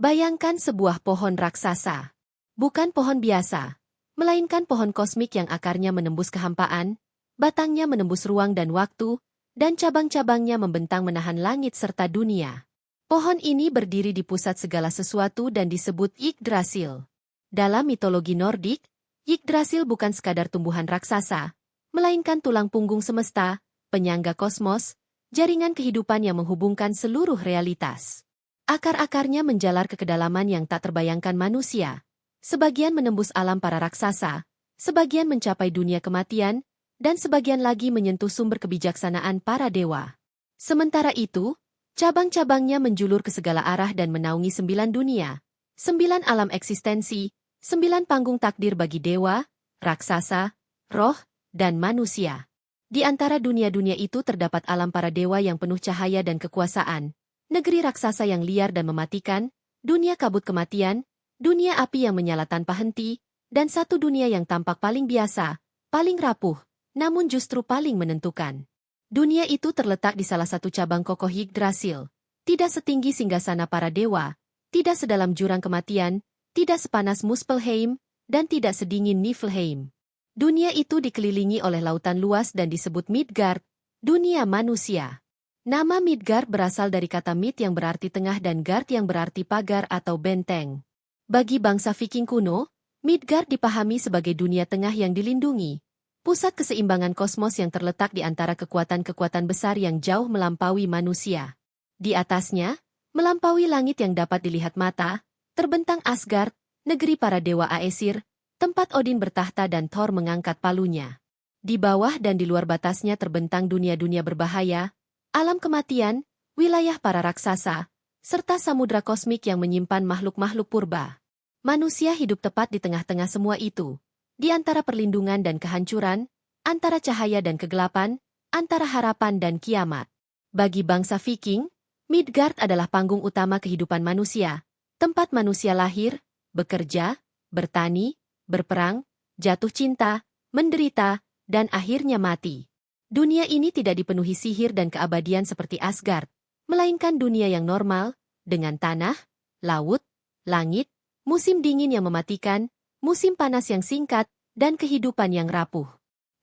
Bayangkan sebuah pohon raksasa. Bukan pohon biasa, melainkan pohon kosmik yang akarnya menembus kehampaan, batangnya menembus ruang dan waktu, dan cabang-cabangnya membentang menahan langit serta dunia. Pohon ini berdiri di pusat segala sesuatu dan disebut Yggdrasil. Dalam mitologi Nordik, Yggdrasil bukan sekadar tumbuhan raksasa, melainkan tulang punggung semesta, penyangga kosmos, jaringan kehidupan yang menghubungkan seluruh realitas. Akar-akarnya menjalar ke kedalaman yang tak terbayangkan manusia. Sebagian menembus alam para raksasa, sebagian mencapai dunia kematian, dan sebagian lagi menyentuh sumber kebijaksanaan para dewa. Sementara itu, cabang-cabangnya menjulur ke segala arah dan menaungi 9 dunia, 9 alam eksistensi, 9 panggung takdir bagi dewa, raksasa, roh, dan manusia. Di antara dunia-dunia itu terdapat alam para dewa yang penuh cahaya dan kekuasaan, negeri raksasa yang liar dan mematikan, dunia kabut kematian, dunia api yang menyala tanpa henti, dan satu dunia yang tampak paling biasa, paling rapuh, namun justru paling menentukan. Dunia itu terletak di salah satu cabang kokoh Yggdrasil, tidak setinggi singgasana para dewa, tidak sedalam jurang kematian, tidak sepanas Muspelheim, dan tidak sedingin Niflheim. Dunia itu dikelilingi oleh lautan luas dan disebut Midgard, dunia manusia. Nama Midgard berasal dari kata Mid yang berarti tengah dan Gard yang berarti pagar atau benteng. Bagi bangsa Viking kuno, Midgard dipahami sebagai dunia tengah yang dilindungi, pusat keseimbangan kosmos yang terletak di antara kekuatan-kekuatan besar yang jauh melampaui manusia. Di atasnya, melampaui langit yang dapat dilihat mata, terbentang Asgard, negeri para dewa Aesir, tempat Odin bertahta dan Thor mengangkat palunya. Di bawah dan di luar batasnya terbentang dunia-dunia berbahaya, alam kematian, wilayah para raksasa, serta samudra kosmik yang menyimpan makhluk-makhluk purba. Manusia hidup tepat di tengah-tengah semua itu, di antara perlindungan dan kehancuran, antara cahaya dan kegelapan, antara harapan dan kiamat. Bagi bangsa Viking, Midgard adalah panggung utama kehidupan manusia, tempat manusia lahir, bekerja, bertani, berperang, jatuh cinta, menderita, dan akhirnya mati. Dunia ini tidak dipenuhi sihir dan keabadian seperti Asgard, melainkan dunia yang normal, dengan tanah, laut, langit, musim dingin yang mematikan, musim panas yang singkat, dan kehidupan yang rapuh.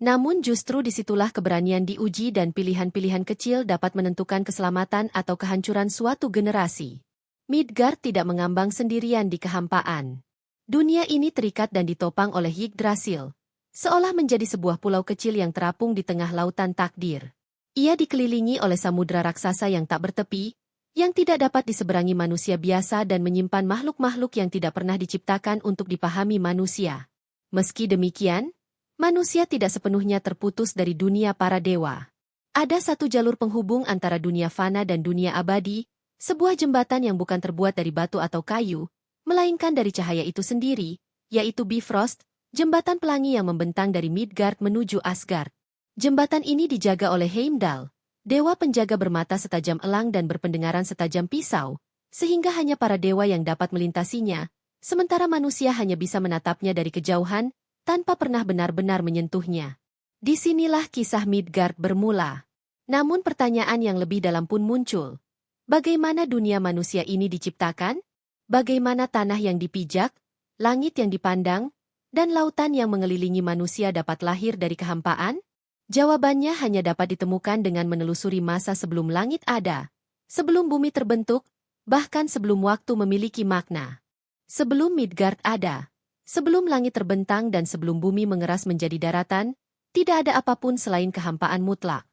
Namun justru disitulah keberanian diuji dan pilihan-pilihan kecil dapat menentukan keselamatan atau kehancuran suatu generasi. Midgard tidak mengambang sendirian di kehampaan. Dunia ini terikat dan ditopang oleh Yggdrasil, seolah menjadi sebuah pulau kecil yang terapung di tengah lautan takdir. Ia dikelilingi oleh samudra raksasa yang tak bertepi, yang tidak dapat diseberangi manusia biasa dan menyimpan makhluk-makhluk yang tidak pernah diciptakan untuk dipahami manusia. Meski demikian, manusia tidak sepenuhnya terputus dari dunia para dewa. Ada satu jalur penghubung antara dunia fana dan dunia abadi, sebuah jembatan yang bukan terbuat dari batu atau kayu, melainkan dari cahaya itu sendiri, yaitu Bifrost, jembatan pelangi yang membentang dari Midgard menuju Asgard. Jembatan ini dijaga oleh Heimdall, dewa penjaga bermata setajam elang dan berpendengaran setajam pisau, sehingga hanya para dewa yang dapat melintasinya, sementara manusia hanya bisa menatapnya dari kejauhan, tanpa pernah benar-benar menyentuhnya. Disinilah kisah Midgard bermula. Namun pertanyaan yang lebih dalam pun muncul. Bagaimana dunia manusia ini diciptakan? Bagaimana tanah yang dipijak, langit yang dipandang, dan lautan yang mengelilingi manusia dapat lahir dari kehampaan? Jawabannya hanya dapat ditemukan dengan menelusuri masa sebelum langit ada, sebelum bumi terbentuk, bahkan sebelum waktu memiliki makna. Sebelum Midgard ada, sebelum langit terbentang dan sebelum bumi mengeras menjadi daratan, tidak ada apapun selain kehampaan mutlak.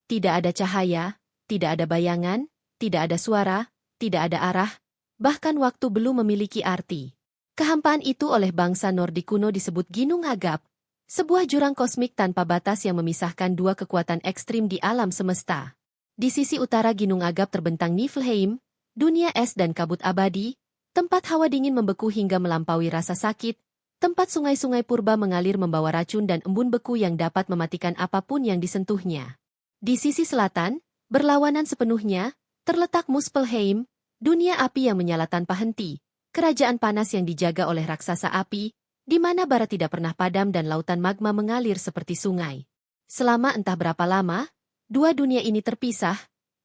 Tidak ada cahaya, tidak ada bayangan, tidak ada suara, tidak ada arah, bahkan waktu belum memiliki arti. Kehampaan itu oleh bangsa Nordik kuno disebut Ginung Agap, sebuah jurang kosmik tanpa batas yang memisahkan dua kekuatan ekstrim di alam semesta. Di sisi utara Ginung Agap terbentang Niflheim, dunia es dan kabut abadi, tempat hawa dingin membeku hingga melampaui rasa sakit, tempat sungai-sungai purba mengalir membawa racun dan embun beku yang dapat mematikan apapun yang disentuhnya. Di sisi selatan, berlawanan sepenuhnya, terletak Muspelheim, dunia api yang menyala tanpa henti, kerajaan panas yang dijaga oleh raksasa api, di mana bara tidak pernah padam dan lautan magma mengalir seperti sungai. Selama entah berapa lama, dua dunia ini terpisah,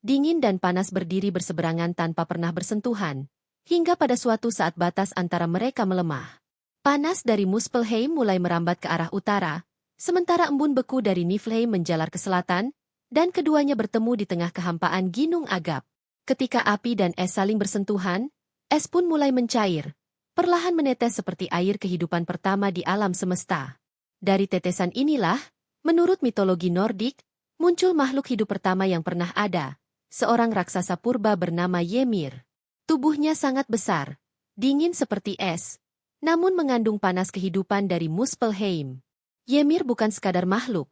dingin dan panas berdiri berseberangan tanpa pernah bersentuhan, hingga pada suatu saat batas antara mereka melemah. Panas dari Muspelheim mulai merambat ke arah utara, sementara embun beku dari Niflheim menjalar ke selatan, dan keduanya bertemu di tengah kehampaan Ginung Agap. Ketika api dan es saling bersentuhan, es pun mulai mencair, perlahan menetes seperti air kehidupan pertama di alam semesta. Dari tetesan inilah, menurut mitologi Nordik, muncul makhluk hidup pertama yang pernah ada, seorang raksasa purba bernama Ymir. Tubuhnya sangat besar, dingin seperti es, namun mengandung panas kehidupan dari Muspelheim. Ymir bukan sekadar makhluk,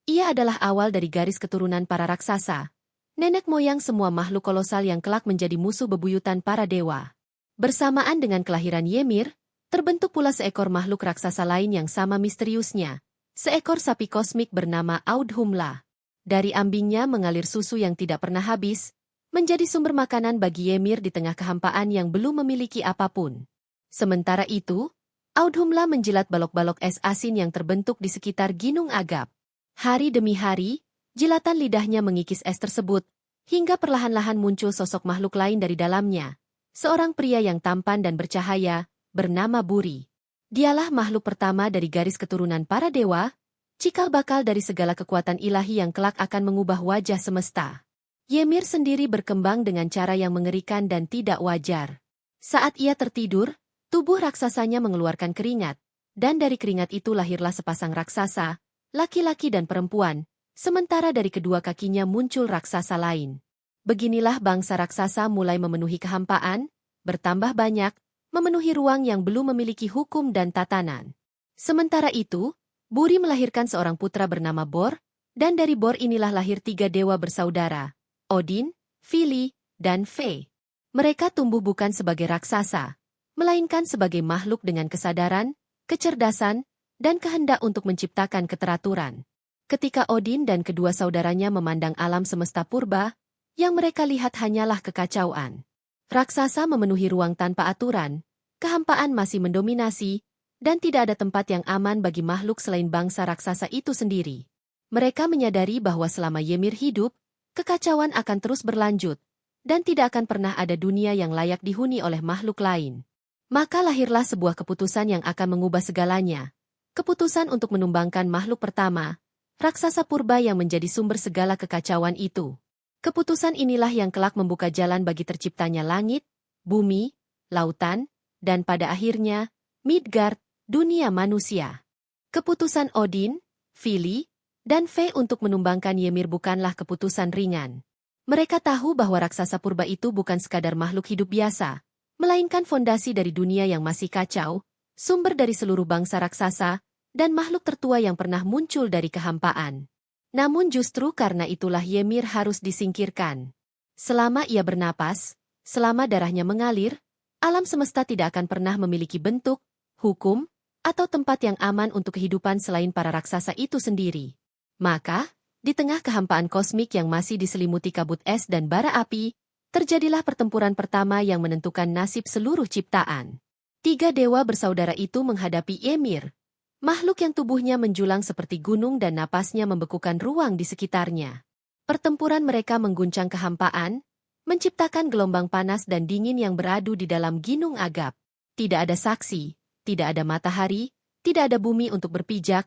ia adalah awal dari garis keturunan para raksasa, nenek moyang semua makhluk kolosal yang kelak menjadi musuh bebuyutan para dewa. Bersamaan dengan kelahiran Ymir, terbentuk pula seekor makhluk raksasa lain yang sama misteriusnya, seekor sapi kosmik bernama Audhumla. Dari ambingnya mengalir susu yang tidak pernah habis, menjadi sumber makanan bagi Ymir di tengah kehampaan yang belum memiliki apapun. Sementara itu, Audhumla menjilat balok-balok es asin yang terbentuk di sekitar Ginung Agap. Hari demi hari, jilatan lidahnya mengikis es tersebut, hingga perlahan-lahan muncul sosok makhluk lain dari dalamnya. Seorang pria yang tampan dan bercahaya, bernama Buri. Dialah makhluk pertama dari garis keturunan para dewa, cikal bakal dari segala kekuatan ilahi yang kelak akan mengubah wajah semesta. Ymir sendiri berkembang dengan cara yang mengerikan dan tidak wajar. Saat ia tertidur, tubuh raksasanya mengeluarkan keringat, dan dari keringat itu lahirlah sepasang raksasa, laki-laki dan perempuan, sementara dari kedua kakinya muncul raksasa lain. Beginilah bangsa raksasa mulai memenuhi kehampaan, bertambah banyak, memenuhi ruang yang belum memiliki hukum dan tatanan. Sementara itu, Buri melahirkan seorang putra bernama Bor, dan dari Bor inilah lahir 3 dewa bersaudara, Odin, Vili, dan Ve. Mereka tumbuh bukan sebagai raksasa, melainkan sebagai makhluk dengan kesadaran, kecerdasan, dan kehendak untuk menciptakan keteraturan. Ketika Odin dan kedua saudaranya memandang alam semesta purba, yang mereka lihat hanyalah kekacauan. Raksasa memenuhi ruang tanpa aturan, kehampaan masih mendominasi, dan tidak ada tempat yang aman bagi makhluk selain bangsa raksasa itu sendiri. Mereka menyadari bahwa selama Ymir hidup, kekacauan akan terus berlanjut, dan tidak akan pernah ada dunia yang layak dihuni oleh makhluk lain. Maka lahirlah sebuah keputusan yang akan mengubah segalanya. Keputusan untuk menumbangkan makhluk pertama, raksasa purba yang menjadi sumber segala kekacauan itu. Keputusan inilah yang kelak membuka jalan bagi terciptanya langit, bumi, lautan, dan pada akhirnya, Midgard, dunia manusia. Keputusan Odin, Vili, dan Ve untuk menumbangkan Ymir bukanlah keputusan ringan. Mereka tahu bahwa raksasa purba itu bukan sekadar makhluk hidup biasa, melainkan fondasi dari dunia yang masih kacau, sumber dari seluruh bangsa raksasa, dan makhluk tertua yang pernah muncul dari kehampaan. Namun justru karena itulah Ymir harus disingkirkan. Selama ia bernapas, selama darahnya mengalir, alam semesta tidak akan pernah memiliki bentuk, hukum, atau tempat yang aman untuk kehidupan selain para raksasa itu sendiri. Maka, di tengah kehampaan kosmik yang masih diselimuti kabut es dan bara api, terjadilah pertempuran pertama yang menentukan nasib seluruh ciptaan. 3 dewa bersaudara itu menghadapi Ymir, makhluk yang tubuhnya menjulang seperti gunung dan napasnya membekukan ruang di sekitarnya. Pertempuran mereka mengguncang kehampaan, menciptakan gelombang panas dan dingin yang beradu di dalam Ginung Agap. Tidak ada saksi, tidak ada matahari, tidak ada bumi untuk berpijak,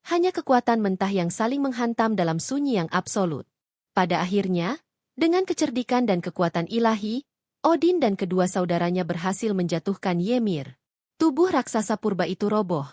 hanya kekuatan mentah yang saling menghantam dalam sunyi yang absolut. Pada akhirnya, dengan kecerdikan dan kekuatan ilahi, Odin dan kedua saudaranya berhasil menjatuhkan Ymir. Tubuh raksasa purba itu roboh,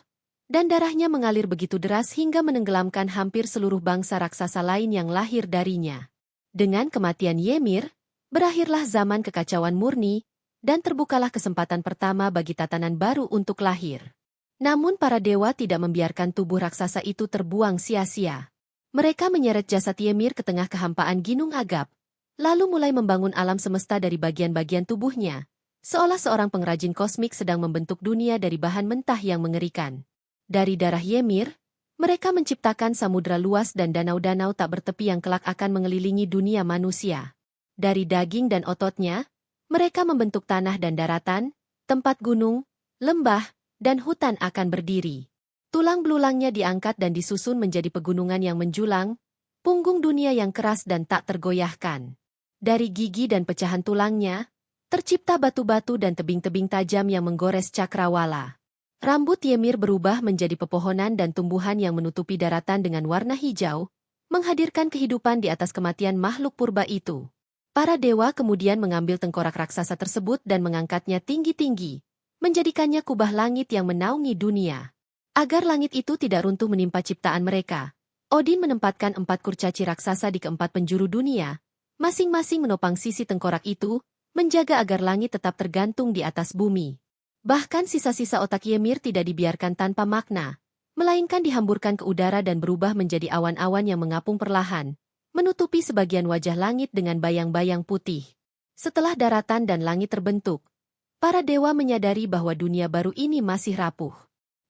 dan darahnya mengalir begitu deras hingga menenggelamkan hampir seluruh bangsa raksasa lain yang lahir darinya. Dengan kematian Ymir, berakhirlah zaman kekacauan murni, dan terbukalah kesempatan pertama bagi tatanan baru untuk lahir. Namun para dewa tidak membiarkan tubuh raksasa itu terbuang sia-sia. Mereka menyeret jasad Ymir ke tengah kehampaan Ginung Agap, lalu mulai membangun alam semesta dari bagian-bagian tubuhnya, seolah seorang pengrajin kosmik sedang membentuk dunia dari bahan mentah yang mengerikan. Dari darah Ymir, mereka menciptakan samudra luas dan danau-danau tak bertepi yang kelak akan mengelilingi dunia manusia. Dari daging dan ototnya, mereka membentuk tanah dan daratan, tempat gunung, lembah, dan hutan akan berdiri. Tulang belulangnya diangkat dan disusun menjadi pegunungan yang menjulang, punggung dunia yang keras dan tak tergoyahkan. Dari gigi dan pecahan tulangnya, Tercipta batu-batu dan tebing-tebing tajam yang menggores cakrawala. Rambut Ymir berubah menjadi pepohonan dan tumbuhan yang menutupi daratan dengan warna hijau, menghadirkan kehidupan di atas kematian makhluk purba itu. Para dewa kemudian mengambil tengkorak raksasa tersebut dan mengangkatnya tinggi-tinggi, menjadikannya kubah langit yang menaungi dunia. Agar langit itu tidak runtuh menimpa ciptaan mereka, Odin menempatkan 4 kurcaci raksasa di keempat penjuru dunia, masing-masing menopang sisi tengkorak itu, menjaga agar langit tetap tergantung di atas bumi. Bahkan sisa-sisa otak Ymir tidak dibiarkan tanpa makna, melainkan dihamburkan ke udara dan berubah menjadi awan-awan yang mengapung perlahan, menutupi sebagian wajah langit dengan bayang-bayang putih. Setelah daratan dan langit terbentuk, para dewa menyadari bahwa dunia baru ini masih rapuh.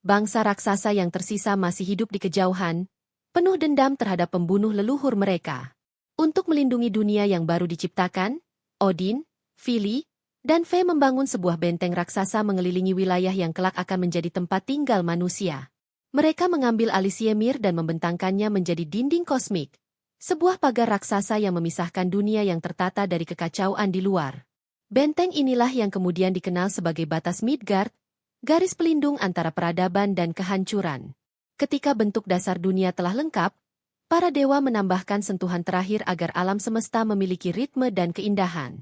Bangsa raksasa yang tersisa masih hidup di kejauhan, penuh dendam terhadap pembunuh leluhur mereka. Untuk melindungi dunia yang baru diciptakan, Odin, Vili, dan Ve membangun sebuah benteng raksasa mengelilingi wilayah yang kelak akan menjadi tempat tinggal manusia. Mereka mengambil alis Ymir dan membentangkannya menjadi dinding kosmik, sebuah pagar raksasa yang memisahkan dunia yang tertata dari kekacauan di luar. Benteng inilah yang kemudian dikenal sebagai batas Midgard, garis pelindung antara peradaban dan kehancuran. Ketika bentuk dasar dunia telah lengkap, para dewa menambahkan sentuhan terakhir agar alam semesta memiliki ritme dan keindahan.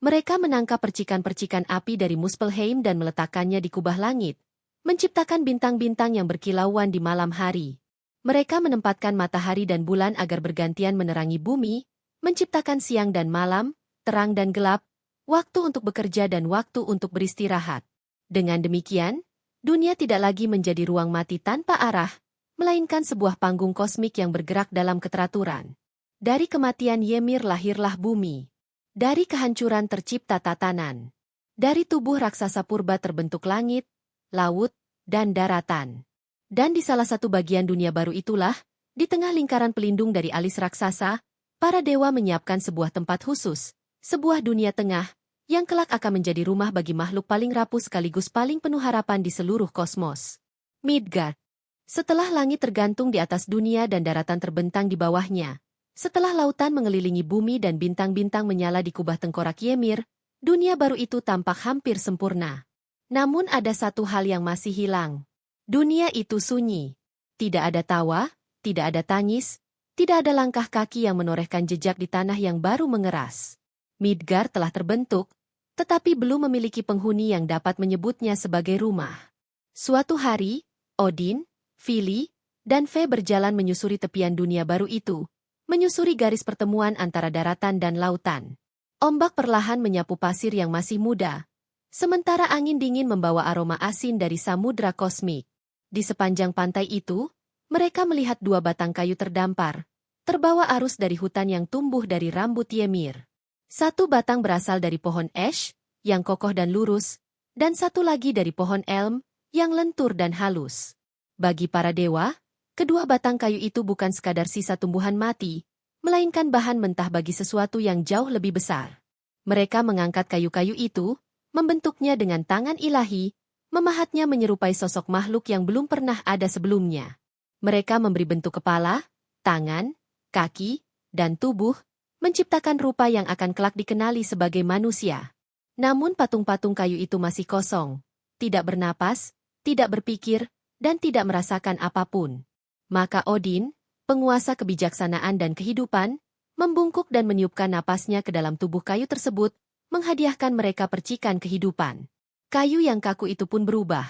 Mereka menangkap percikan-percikan api dari Muspelheim dan meletakkannya di kubah langit, menciptakan bintang-bintang yang berkilauan di malam hari. Mereka menempatkan matahari dan bulan agar bergantian menerangi bumi, menciptakan siang dan malam, terang dan gelap, waktu untuk bekerja dan waktu untuk beristirahat. Dengan demikian, dunia tidak lagi menjadi ruang mati tanpa arah, melainkan sebuah panggung kosmik yang bergerak dalam keteraturan. Dari kematian Ymir lahirlah bumi. Dari kehancuran tercipta tatanan. Dari tubuh raksasa purba terbentuk langit, laut, dan daratan. Dan di salah satu bagian dunia baru itulah, di tengah lingkaran pelindung dari alis raksasa, para dewa menyiapkan sebuah tempat khusus, sebuah dunia tengah, yang kelak akan menjadi rumah bagi makhluk paling rapuh sekaligus paling penuh harapan di seluruh kosmos. Midgard. Setelah langit tergantung di atas dunia dan daratan terbentang di bawahnya, setelah lautan mengelilingi bumi dan bintang-bintang menyala di kubah tengkorak Ymir, dunia baru itu tampak hampir sempurna. Namun ada satu hal yang masih hilang. Dunia itu sunyi. Tidak ada tawa, tidak ada tangis, tidak ada langkah kaki yang menorehkan jejak di tanah yang baru mengeras. Midgard telah terbentuk, tetapi belum memiliki penghuni yang dapat menyebutnya sebagai rumah. Suatu hari, Odin, Vili, dan Ve berjalan menyusuri tepian dunia baru itu, menyusuri garis pertemuan antara daratan dan lautan. Ombak perlahan menyapu pasir yang masih muda, sementara angin dingin membawa aroma asin dari samudra kosmik. Di sepanjang pantai itu, mereka melihat 2 batang kayu terdampar, terbawa arus dari hutan yang tumbuh dari rambut Ymir. Satu batang berasal dari pohon ash, yang kokoh dan lurus, dan satu lagi dari pohon elm, yang lentur dan halus. Bagi para dewa, kedua batang kayu itu bukan sekadar sisa tumbuhan mati, melainkan bahan mentah bagi sesuatu yang jauh lebih besar. Mereka mengangkat kayu-kayu itu, membentuknya dengan tangan ilahi, memahatnya menyerupai sosok makhluk yang belum pernah ada sebelumnya. Mereka memberi bentuk kepala, tangan, kaki, dan tubuh, menciptakan rupa yang akan kelak dikenali sebagai manusia. Namun patung-patung kayu itu masih kosong, tidak bernapas, tidak berpikir, dan tidak merasakan apapun. Maka Odin, penguasa kebijaksanaan dan kehidupan, membungkuk dan meniupkan napasnya ke dalam tubuh kayu tersebut, menghadiahkan mereka percikan kehidupan. Kayu yang kaku itu pun berubah.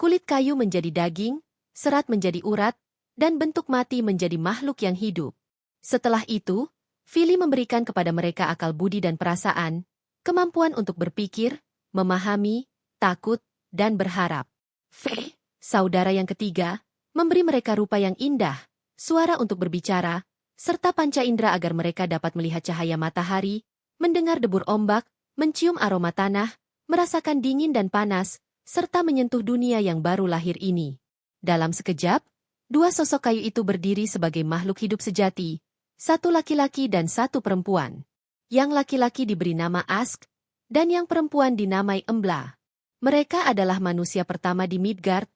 Kulit kayu menjadi daging, serat menjadi urat, dan bentuk mati menjadi makhluk yang hidup. Setelah itu, Vili memberikan kepada mereka akal budi dan perasaan, kemampuan untuk berpikir, memahami, takut, dan berharap. Ve, saudara yang ketiga, memberi mereka rupa yang indah, suara untuk berbicara, serta panca indera agar mereka dapat melihat cahaya matahari, mendengar debur ombak, mencium aroma tanah, merasakan dingin dan panas, serta menyentuh dunia yang baru lahir ini. Dalam sekejap, 2 sosok kayu itu berdiri sebagai makhluk hidup sejati, satu laki-laki dan satu perempuan. Yang laki-laki diberi nama Ask, dan yang perempuan dinamai Embla. Mereka adalah manusia pertama di Midgard,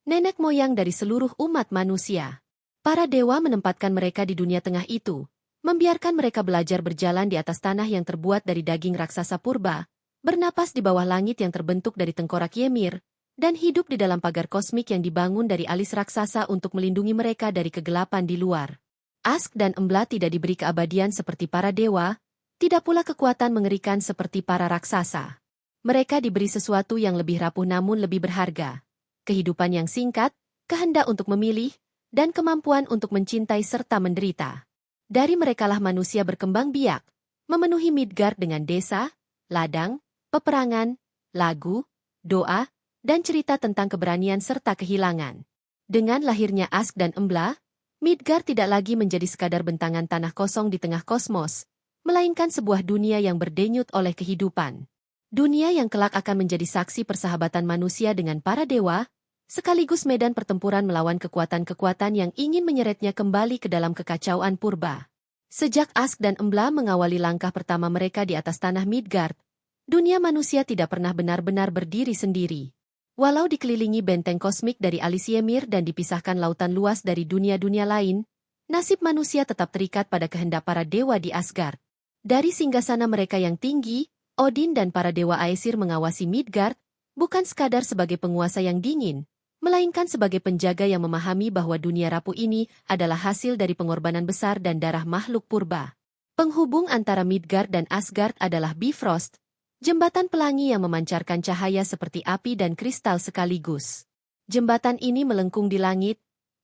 nenek moyang dari seluruh umat manusia. Para dewa menempatkan mereka di dunia tengah itu, membiarkan mereka belajar berjalan di atas tanah yang terbuat dari daging raksasa purba, bernapas di bawah langit yang terbentuk dari tengkorak Ymir, dan hidup di dalam pagar kosmik yang dibangun dari alis raksasa untuk melindungi mereka dari kegelapan di luar. Ask dan Embla tidak diberi keabadian seperti para dewa, tidak pula kekuatan mengerikan seperti para raksasa. Mereka diberi sesuatu yang lebih rapuh namun lebih berharga. Kehidupan yang singkat, kehendak untuk memilih, dan kemampuan untuk mencintai serta menderita. Dari merekalah manusia berkembang biak, memenuhi Midgard dengan desa, ladang, peperangan, lagu, doa, dan cerita tentang keberanian serta kehilangan. Dengan lahirnya Ask dan Embla, Midgard tidak lagi menjadi sekadar bentangan tanah kosong di tengah kosmos, melainkan sebuah dunia yang berdenyut oleh kehidupan. Dunia yang kelak akan menjadi saksi persahabatan manusia dengan para dewa, sekaligus medan pertempuran melawan kekuatan-kekuatan yang ingin menyeretnya kembali ke dalam kekacauan purba. Sejak Ask dan Embla mengawali langkah pertama mereka di atas tanah Midgard, dunia manusia tidak pernah benar-benar berdiri sendiri. Walau dikelilingi benteng kosmik dari alis Ymir dan dipisahkan lautan luas dari dunia-dunia lain, nasib manusia tetap terikat pada kehendak para dewa di Asgard. Dari singgasana mereka yang tinggi, Odin dan para dewa Aesir mengawasi Midgard, bukan sekadar sebagai penguasa yang dingin, melainkan sebagai penjaga yang memahami bahwa dunia rapuh ini adalah hasil dari pengorbanan besar dan darah makhluk purba. Penghubung antara Midgard dan Asgard adalah Bifrost, jembatan pelangi yang memancarkan cahaya seperti api dan kristal sekaligus. Jembatan ini melengkung di langit,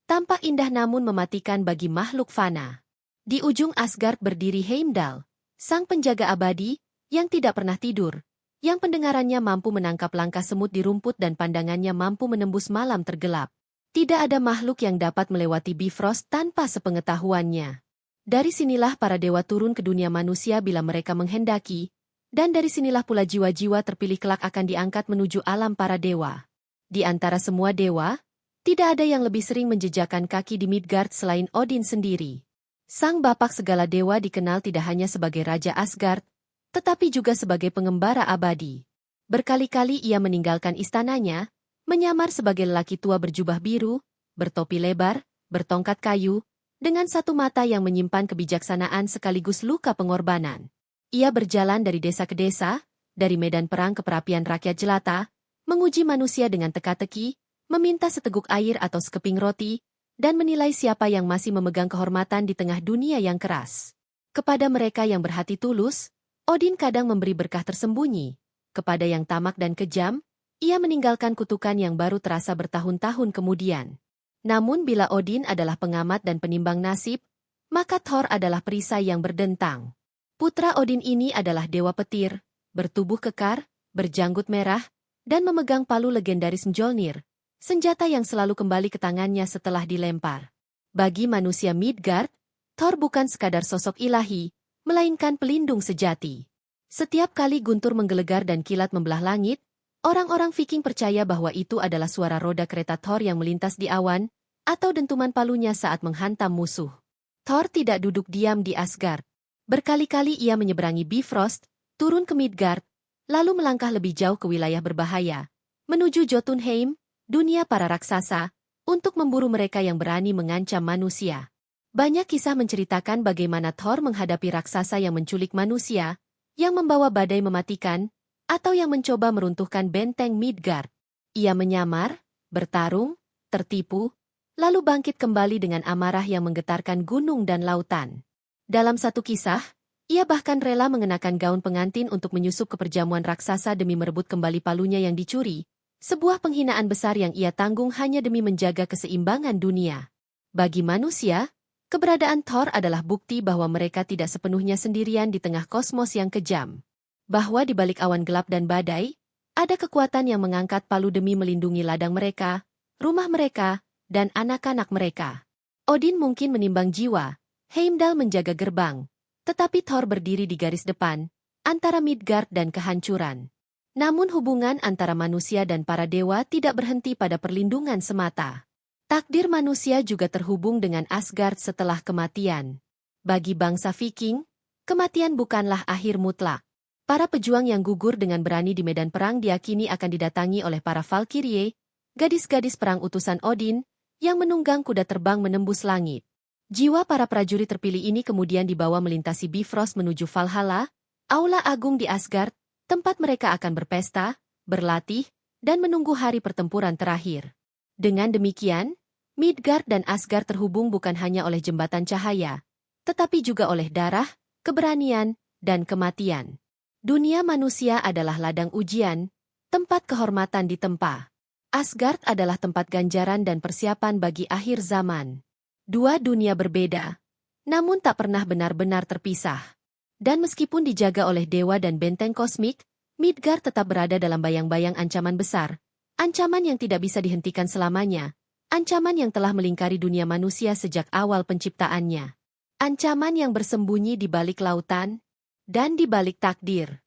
tampak indah namun mematikan bagi makhluk fana. Di ujung Asgard berdiri Heimdall, sang penjaga abadi, yang tidak pernah tidur, yang pendengarannya mampu menangkap langkah semut di rumput dan pandangannya mampu menembus malam tergelap. Tidak ada makhluk yang dapat melewati Bifrost tanpa sepengetahuannya. Dari sinilah para dewa turun ke dunia manusia bila mereka menghendaki, dan dari sinilah pula jiwa-jiwa terpilih kelak akan diangkat menuju alam para dewa. Di antara semua dewa, tidak ada yang lebih sering menjejakkan kaki di Midgard selain Odin sendiri. Sang bapak segala dewa dikenal tidak hanya sebagai Raja Asgard, tetapi juga sebagai pengembara abadi. Berkali-kali ia meninggalkan istananya, menyamar sebagai lelaki tua berjubah biru, bertopi lebar, bertongkat kayu, dengan satu mata yang menyimpan kebijaksanaan sekaligus luka pengorbanan. Ia berjalan dari desa ke desa, dari medan perang ke perapian rakyat jelata, menguji manusia dengan teka-teki, meminta seteguk air atau sekeping roti, dan menilai siapa yang masih memegang kehormatan di tengah dunia yang keras. Kepada mereka yang berhati tulus, Odin kadang memberi berkah tersembunyi. Kepada yang tamak dan kejam, ia meninggalkan kutukan yang baru terasa bertahun-tahun kemudian. Namun bila Odin adalah pengamat dan penimbang nasib, maka Thor adalah perisai yang berdentang. Putra Odin ini adalah dewa petir, bertubuh kekar, berjanggut merah, dan memegang palu legendaris Mjolnir, senjata yang selalu kembali ke tangannya setelah dilempar. Bagi manusia Midgard, Thor bukan sekadar sosok ilahi, melainkan pelindung sejati. Setiap kali guntur menggelegar dan kilat membelah langit, orang-orang Viking percaya bahwa itu adalah suara roda kereta Thor yang melintas di awan, atau dentuman palunya saat menghantam musuh. Thor tidak duduk diam di Asgard. Berkali-kali ia menyeberangi Bifrost, turun ke Midgard, lalu melangkah lebih jauh ke wilayah berbahaya, menuju Jotunheim, dunia para raksasa, untuk memburu mereka yang berani mengancam manusia. Banyak kisah menceritakan bagaimana Thor menghadapi raksasa yang menculik manusia, yang membawa badai mematikan, atau yang mencoba meruntuhkan benteng Midgard. Ia menyamar, bertarung, tertipu, lalu bangkit kembali dengan amarah yang menggetarkan gunung dan lautan. Dalam satu kisah, ia bahkan rela mengenakan gaun pengantin untuk menyusup ke perjamuan raksasa demi merebut kembali palunya yang dicuri, sebuah penghinaan besar yang ia tanggung hanya demi menjaga keseimbangan dunia. Bagi manusia, keberadaan Thor adalah bukti bahwa mereka tidak sepenuhnya sendirian di tengah kosmos yang kejam. Bahwa di balik awan gelap dan badai, ada kekuatan yang mengangkat palu demi melindungi ladang mereka, rumah mereka, dan anak-anak mereka. Odin mungkin menimbang jiwa, Heimdall menjaga gerbang, tetapi Thor berdiri di garis depan, antara Midgard dan kehancuran. Namun hubungan antara manusia dan para dewa tidak berhenti pada perlindungan semata. Takdir manusia juga terhubung dengan Asgard setelah kematian. Bagi bangsa Viking, kematian bukanlah akhir mutlak. Para pejuang yang gugur dengan berani di medan perang diyakini akan didatangi oleh para Valkyrie, gadis-gadis perang utusan Odin, yang menunggang kuda terbang menembus langit. Jiwa para prajurit terpilih ini kemudian dibawa melintasi Bifrost menuju Valhalla, aula agung di Asgard, tempat mereka akan berpesta, berlatih, dan menunggu hari pertempuran terakhir. Dengan demikian, Midgard dan Asgard terhubung bukan hanya oleh jembatan cahaya, tetapi juga oleh darah, keberanian, dan kematian. Dunia manusia adalah ladang ujian, tempat kehormatan ditempa. Asgard adalah tempat ganjaran dan persiapan bagi akhir zaman. Dua dunia berbeda, namun tak pernah benar-benar terpisah. Dan meskipun dijaga oleh dewa dan benteng kosmik, Midgard tetap berada dalam bayang-bayang ancaman besar. Ancaman yang tidak bisa dihentikan selamanya. Ancaman yang telah melingkari dunia manusia sejak awal penciptaannya. Ancaman yang bersembunyi di balik lautan dan di balik takdir.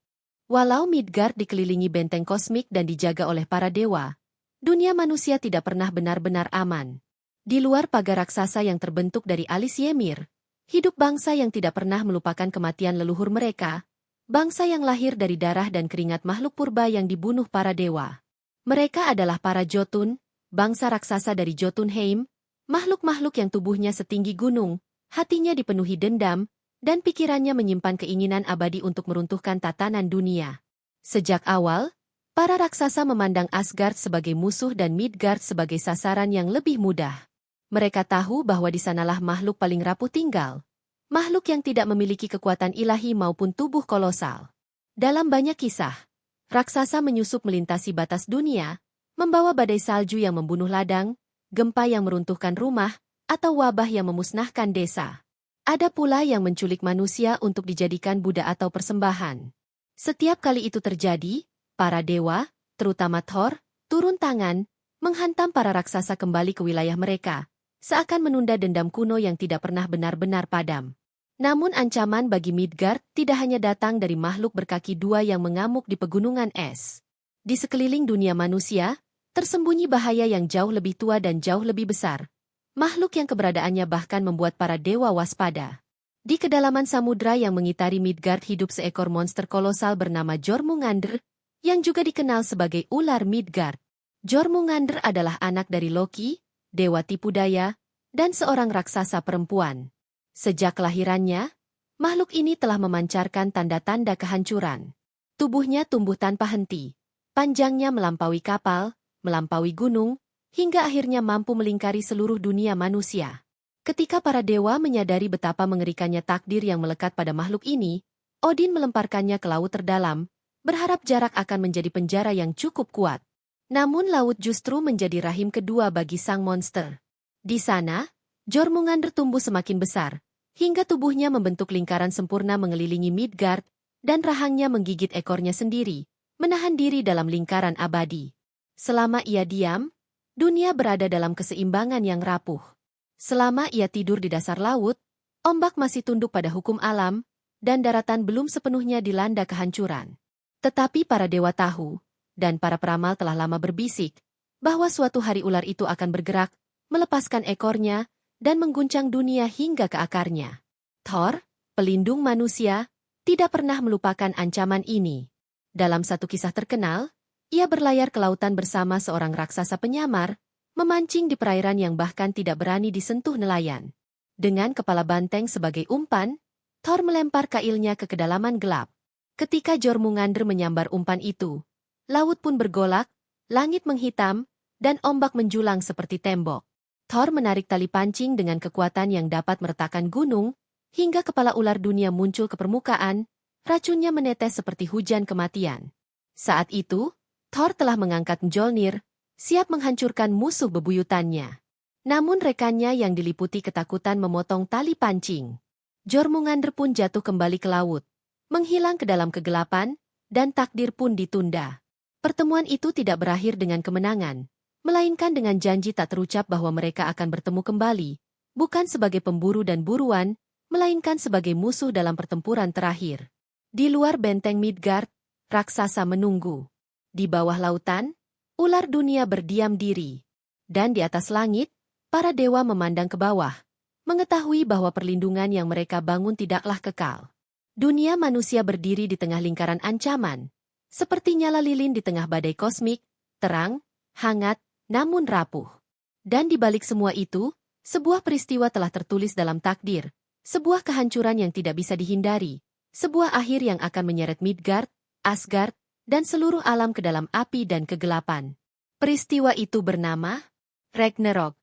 Walau Midgard dikelilingi benteng kosmik dan dijaga oleh para dewa, dunia manusia tidak pernah benar-benar aman. Di luar pagar raksasa yang terbentuk dari alis Ymir, hidup bangsa yang tidak pernah melupakan kematian leluhur mereka, bangsa yang lahir dari darah dan keringat makhluk purba yang dibunuh para dewa. Mereka adalah para Jotun, bangsa raksasa dari Jotunheim, makhluk-makhluk yang tubuhnya setinggi gunung, hatinya dipenuhi dendam, dan pikirannya menyimpan keinginan abadi untuk meruntuhkan tatanan dunia. Sejak awal, para raksasa memandang Asgard sebagai musuh dan Midgard sebagai sasaran yang lebih mudah. Mereka tahu bahwa di sanalah makhluk paling rapuh tinggal. Makhluk yang tidak memiliki kekuatan ilahi maupun tubuh kolosal. Dalam banyak kisah, raksasa menyusup melintasi batas dunia, membawa badai salju yang membunuh ladang, gempa yang meruntuhkan rumah, atau wabah yang memusnahkan desa. Ada pula yang menculik manusia untuk dijadikan budak atau persembahan. Setiap kali itu terjadi, para dewa, terutama Thor, turun tangan, menghantam para raksasa kembali ke wilayah mereka, seakan menunda dendam kuno yang tidak pernah benar-benar padam. Namun ancaman bagi Midgard tidak hanya datang dari makhluk berkaki dua yang mengamuk di pegunungan es. Di sekeliling dunia manusia, tersembunyi bahaya yang jauh lebih tua dan jauh lebih besar. Makhluk yang keberadaannya bahkan membuat para dewa waspada. Di kedalaman samudra yang mengitari Midgard hidup seekor monster kolosal bernama Jormungandr, yang juga dikenal sebagai ular Midgard. Jormungandr adalah anak dari Loki, dewa tipu daya, dan seorang raksasa perempuan. Sejak kelahirannya, makhluk ini telah memancarkan tanda-tanda kehancuran. Tubuhnya tumbuh tanpa henti, panjangnya melampaui kapal, melampaui gunung, hingga akhirnya mampu melingkari seluruh dunia manusia. Ketika para dewa menyadari betapa mengerikannya takdir yang melekat pada makhluk ini, Odin melemparkannya ke laut terdalam, berharap jarak akan menjadi penjara yang cukup kuat. Namun laut justru menjadi rahim kedua bagi sang monster. Di sana, Jormungandr tumbuh semakin besar, hingga tubuhnya membentuk lingkaran sempurna mengelilingi Midgard, dan rahangnya menggigit ekornya sendiri, menahan diri dalam lingkaran abadi. Selama ia diam, dunia berada dalam keseimbangan yang rapuh. Selama ia tidur di dasar laut, ombak masih tunduk pada hukum alam, dan daratan belum sepenuhnya dilanda kehancuran. Tetapi para dewa tahu, dan para peramal telah lama berbisik, bahwa suatu hari ular itu akan bergerak, melepaskan ekornya, dan mengguncang dunia hingga ke akarnya. Thor, pelindung manusia, tidak pernah melupakan ancaman ini. Dalam satu kisah terkenal, ia berlayar ke lautan bersama seorang raksasa penyamar, memancing di perairan yang bahkan tidak berani disentuh nelayan. Dengan kepala banteng sebagai umpan, Thor melempar kailnya ke kedalaman gelap. Ketika Jormungandr menyambar umpan itu, laut pun bergolak, langit menghitam, dan ombak menjulang seperti tembok. Thor menarik tali pancing dengan kekuatan yang dapat meretakkan gunung, hingga kepala ular dunia muncul ke permukaan, racunnya menetes seperti hujan kematian. Saat itu, Thor telah mengangkat Mjolnir, siap menghancurkan musuh bebuyutannya. Namun rekannya yang diliputi ketakutan memotong tali pancing. Jormungandr pun jatuh kembali ke laut, menghilang ke dalam kegelapan, dan takdir pun ditunda. Pertemuan itu tidak berakhir dengan kemenangan, melainkan dengan janji tak terucap bahwa mereka akan bertemu kembali, bukan sebagai pemburu dan buruan, melainkan sebagai musuh dalam pertempuran terakhir. Di luar benteng Midgard, raksasa menunggu. Di bawah lautan, ular dunia berdiam diri. Dan di atas langit, para dewa memandang ke bawah, mengetahui bahwa perlindungan yang mereka bangun tidaklah kekal. Dunia manusia berdiri di tengah lingkaran ancaman, seperti nyala lilin di tengah badai kosmik, terang, hangat, namun rapuh. Dan di balik semua itu, sebuah peristiwa telah tertulis dalam takdir, sebuah kehancuran yang tidak bisa dihindari, sebuah akhir yang akan menyeret Midgard, Asgard, dan seluruh alam ke dalam api dan kegelapan. Peristiwa itu bernama Ragnarok.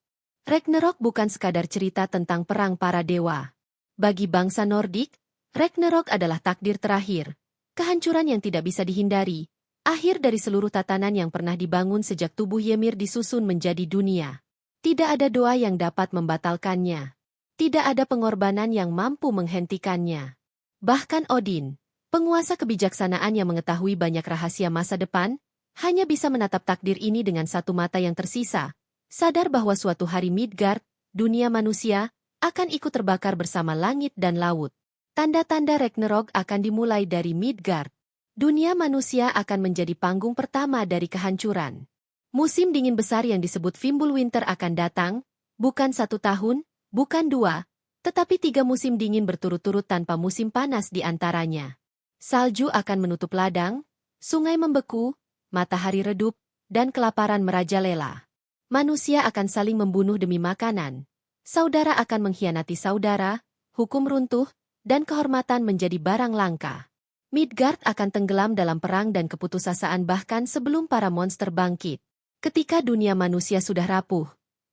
Ragnarok bukan sekadar cerita tentang perang para dewa. Bagi bangsa Nordik, Ragnarok adalah takdir terakhir, kehancuran yang tidak bisa dihindari, akhir dari seluruh tatanan yang pernah dibangun sejak tubuh Ymir disusun menjadi dunia. Tidak ada doa yang dapat membatalkannya. Tidak ada pengorbanan yang mampu menghentikannya. Bahkan Odin, penguasa kebijaksanaan yang mengetahui banyak rahasia masa depan, hanya bisa menatap takdir ini dengan satu mata yang tersisa, sadar bahwa suatu hari Midgard, dunia manusia, akan ikut terbakar bersama langit dan laut. Tanda-tanda Ragnarok akan dimulai dari Midgard. Dunia manusia akan menjadi panggung pertama dari kehancuran. Musim dingin besar yang disebut Fimbulwinter akan datang, bukan 1 tahun, bukan 2, tetapi 3 musim dingin berturut-turut tanpa musim panas di antaranya. Salju akan menutup ladang, sungai membeku, matahari redup, dan kelaparan merajalela. Manusia akan saling membunuh demi makanan. Saudara akan mengkhianati saudara, hukum runtuh, dan kehormatan menjadi barang langka. Midgard akan tenggelam dalam perang dan keputusasaan bahkan sebelum para monster bangkit. Ketika dunia manusia sudah rapuh,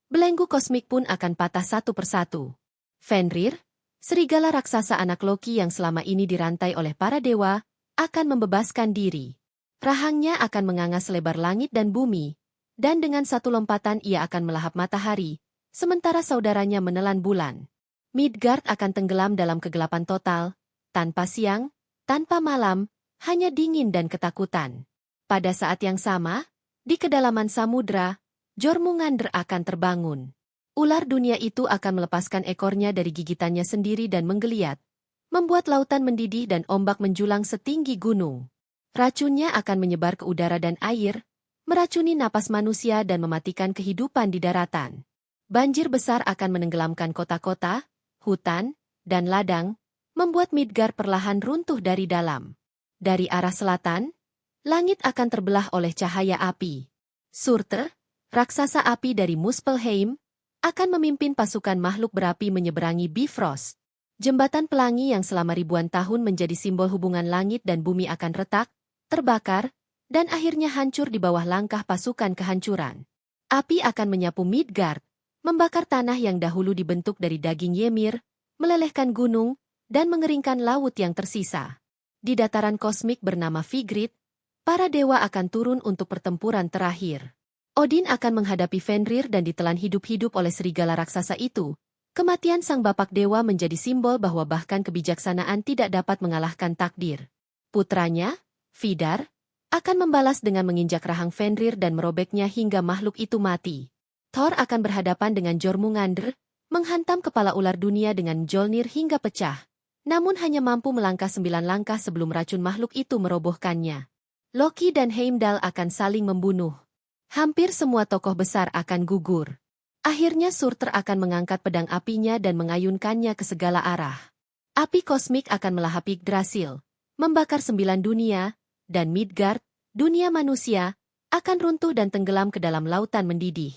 belenggu kosmik pun akan patah satu persatu. Fenrir, serigala raksasa anak Loki yang selama ini dirantai oleh para dewa, akan membebaskan diri. Rahangnya akan menganga selebar langit dan bumi, dan dengan satu lompatan ia akan melahap matahari, sementara saudaranya menelan bulan. Midgard akan tenggelam dalam kegelapan total, tanpa siang, tanpa malam, hanya dingin dan ketakutan. Pada saat yang sama, di kedalaman samudra, Jormungandr akan terbangun. Ular dunia itu akan melepaskan ekornya dari gigitannya sendiri dan menggeliat, membuat lautan mendidih dan ombak menjulang setinggi gunung. Racunnya akan menyebar ke udara dan air, meracuni napas manusia dan mematikan kehidupan di daratan. Banjir besar akan menenggelamkan kota-kota, hutan, dan ladang, membuat Midgard perlahan runtuh dari dalam. Dari arah selatan, langit akan terbelah oleh cahaya api. Surtr, raksasa api dari Muspelheim, akan memimpin pasukan makhluk berapi menyeberangi Bifrost. Jembatan pelangi yang selama ribuan tahun menjadi simbol hubungan langit dan bumi akan retak, terbakar, dan akhirnya hancur di bawah langkah pasukan kehancuran. Api akan menyapu Midgard, membakar tanah yang dahulu dibentuk dari daging Ymir, melelehkan gunung, dan mengeringkan laut yang tersisa. Di dataran kosmik bernama Vigrid, para dewa akan turun untuk pertempuran terakhir. Odin akan menghadapi Fenrir dan ditelan hidup-hidup oleh serigala raksasa itu. Kematian sang bapak dewa menjadi simbol bahwa bahkan kebijaksanaan tidak dapat mengalahkan takdir. Putranya, Vidar, akan membalas dengan menginjak rahang Fenrir dan merobeknya hingga makhluk itu mati. Thor akan berhadapan dengan Jormungandr, menghantam kepala ular dunia dengan Mjolnir hingga pecah, namun hanya mampu melangkah 9 langkah sebelum racun makhluk itu merobohkannya. Loki dan Heimdall akan saling membunuh. Hampir semua tokoh besar akan gugur. Akhirnya Surtr akan mengangkat pedang apinya dan mengayunkannya ke segala arah. Api kosmik akan melahap Yggdrasil, membakar 9 dunia, dan Midgard, dunia manusia, akan runtuh dan tenggelam ke dalam lautan mendidih.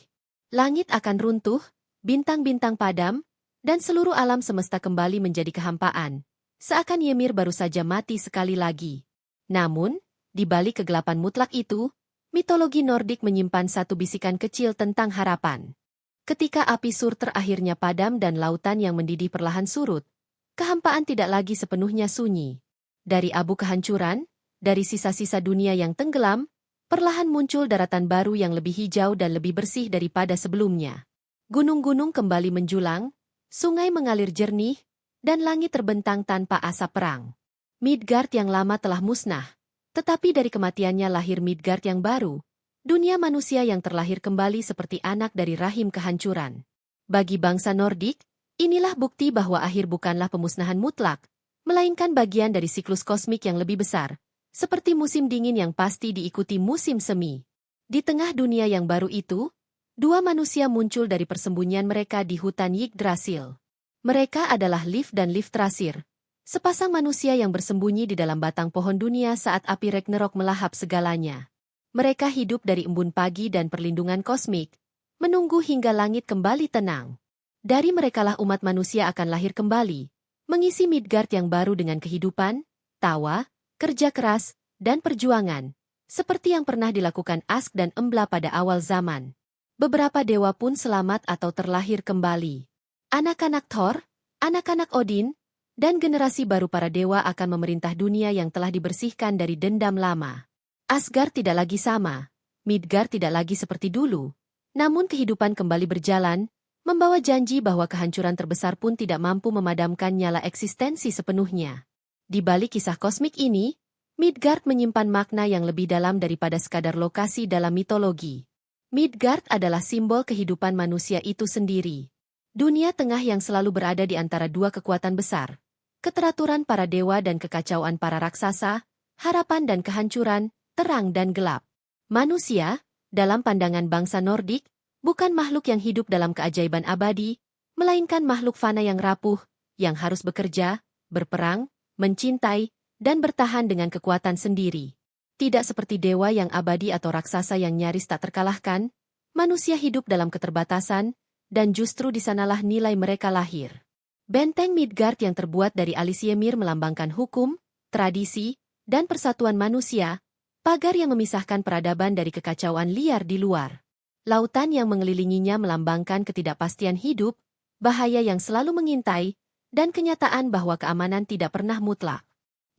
Langit akan runtuh, bintang-bintang padam, dan seluruh alam semesta kembali menjadi kehampaan, seakan Ymir baru saja mati sekali lagi. Namun, di balik kegelapan mutlak itu, mitologi Nordik menyimpan satu bisikan kecil tentang harapan. Ketika api Surtr akhirnya padam dan lautan yang mendidih perlahan surut, kehampaan tidak lagi sepenuhnya sunyi. Dari abu kehancuran, dari sisa-sisa dunia yang tenggelam, perlahan muncul daratan baru yang lebih hijau dan lebih bersih daripada sebelumnya. Gunung-gunung kembali menjulang, sungai mengalir jernih, dan langit terbentang tanpa asap perang. Midgard yang lama telah musnah. Tetapi dari kematiannya lahir Midgard yang baru, dunia manusia yang terlahir kembali seperti anak dari rahim kehancuran. Bagi bangsa Nordik, inilah bukti bahwa akhir bukanlah pemusnahan mutlak, melainkan bagian dari siklus kosmik yang lebih besar, seperti musim dingin yang pasti diikuti musim semi. Di tengah dunia yang baru itu, 2 manusia muncul dari persembunyian mereka di hutan Yggdrasil. Mereka adalah Liv dan Livtrasir, sepasang manusia yang bersembunyi di dalam batang pohon dunia saat api Ragnarok melahap segalanya. Mereka hidup dari embun pagi dan perlindungan kosmik, menunggu hingga langit kembali tenang. Dari merekalah umat manusia akan lahir kembali, mengisi Midgard yang baru dengan kehidupan, tawa, kerja keras, dan perjuangan, seperti yang pernah dilakukan Ask dan Embla pada awal zaman. Beberapa dewa pun selamat atau terlahir kembali. Anak-anak Thor, anak-anak Odin, dan generasi baru para dewa akan memerintah dunia yang telah dibersihkan dari dendam lama. Asgard tidak lagi sama, Midgard tidak lagi seperti dulu. Namun kehidupan kembali berjalan, membawa janji bahwa kehancuran terbesar pun tidak mampu memadamkan nyala eksistensi sepenuhnya. Di balik kisah kosmik ini, Midgard menyimpan makna yang lebih dalam daripada sekadar lokasi dalam mitologi. Midgard adalah simbol kehidupan manusia itu sendiri. Dunia tengah yang selalu berada di antara dua kekuatan besar. Keteraturan para dewa dan kekacauan para raksasa, harapan dan kehancuran, terang dan gelap. Manusia, dalam pandangan bangsa Nordik, bukan makhluk yang hidup dalam keajaiban abadi, melainkan makhluk fana yang rapuh, yang harus bekerja, berperang, mencintai, dan bertahan dengan kekuatan sendiri. Tidak seperti dewa yang abadi atau raksasa yang nyaris tak terkalahkan, manusia hidup dalam keterbatasan, dan justru di sanalah nilai mereka lahir. Benteng Midgard yang terbuat dari alis Ymir melambangkan hukum, tradisi, dan persatuan manusia, pagar yang memisahkan peradaban dari kekacauan liar di luar. Lautan yang mengelilinginya melambangkan ketidakpastian hidup, bahaya yang selalu mengintai, dan kenyataan bahwa keamanan tidak pernah mutlak.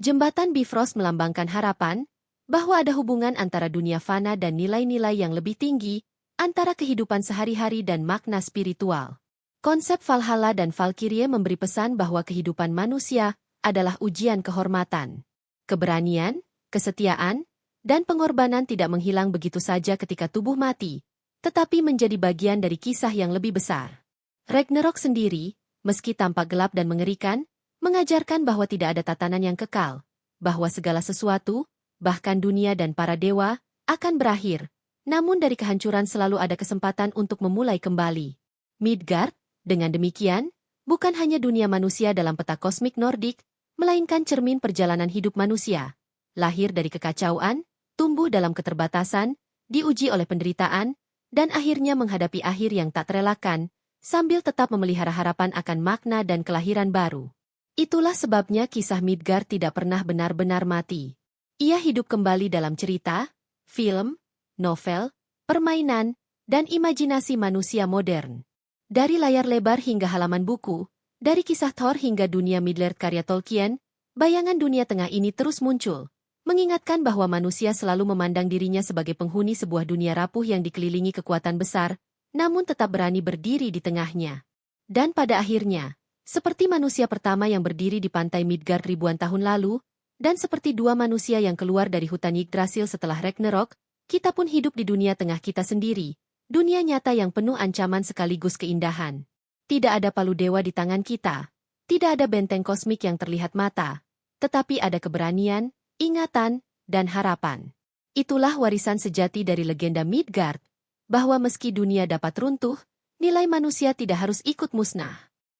Jembatan Bifrost melambangkan harapan, bahwa ada hubungan antara dunia fana dan nilai-nilai yang lebih tinggi, antara kehidupan sehari-hari dan makna spiritual. Konsep Valhalla dan Valkyrie memberi pesan bahwa kehidupan manusia adalah ujian kehormatan. Keberanian, kesetiaan, dan pengorbanan tidak menghilang begitu saja ketika tubuh mati, tetapi menjadi bagian dari kisah yang lebih besar. Ragnarok sendiri, meski tampak gelap dan mengerikan, mengajarkan bahwa tidak ada tatanan yang kekal, bahwa segala sesuatu, bahkan dunia dan para dewa, akan berakhir, namun dari kehancuran selalu ada kesempatan untuk memulai kembali. Midgard, dengan demikian, bukan hanya dunia manusia dalam peta kosmik Nordik, melainkan cermin perjalanan hidup manusia, lahir dari kekacauan, tumbuh dalam keterbatasan, diuji oleh penderitaan, dan akhirnya menghadapi akhir yang tak terelakkan, sambil tetap memelihara harapan akan makna dan kelahiran baru. Itulah sebabnya kisah Midgard tidak pernah benar-benar mati. Ia hidup kembali dalam cerita, film, novel, permainan, dan imajinasi manusia modern. Dari layar lebar hingga halaman buku, dari kisah Thor hingga dunia Middle-earth karya Tolkien, bayangan dunia tengah ini terus muncul, mengingatkan bahwa manusia selalu memandang dirinya sebagai penghuni sebuah dunia rapuh yang dikelilingi kekuatan besar, namun tetap berani berdiri di tengahnya. Dan pada akhirnya, seperti manusia pertama yang berdiri di pantai Midgard ribuan tahun lalu, dan seperti dua manusia yang keluar dari hutan Yggdrasil setelah Ragnarok, kita pun hidup di dunia tengah kita sendiri, dunia nyata yang penuh ancaman sekaligus keindahan. Tidak ada palu dewa di tangan kita, tidak ada benteng kosmik yang terlihat mata, tetapi ada keberanian, ingatan, dan harapan. Itulah warisan sejati dari legenda Midgard, bahwa meski dunia dapat runtuh, nilai manusia tidak harus ikut musnah.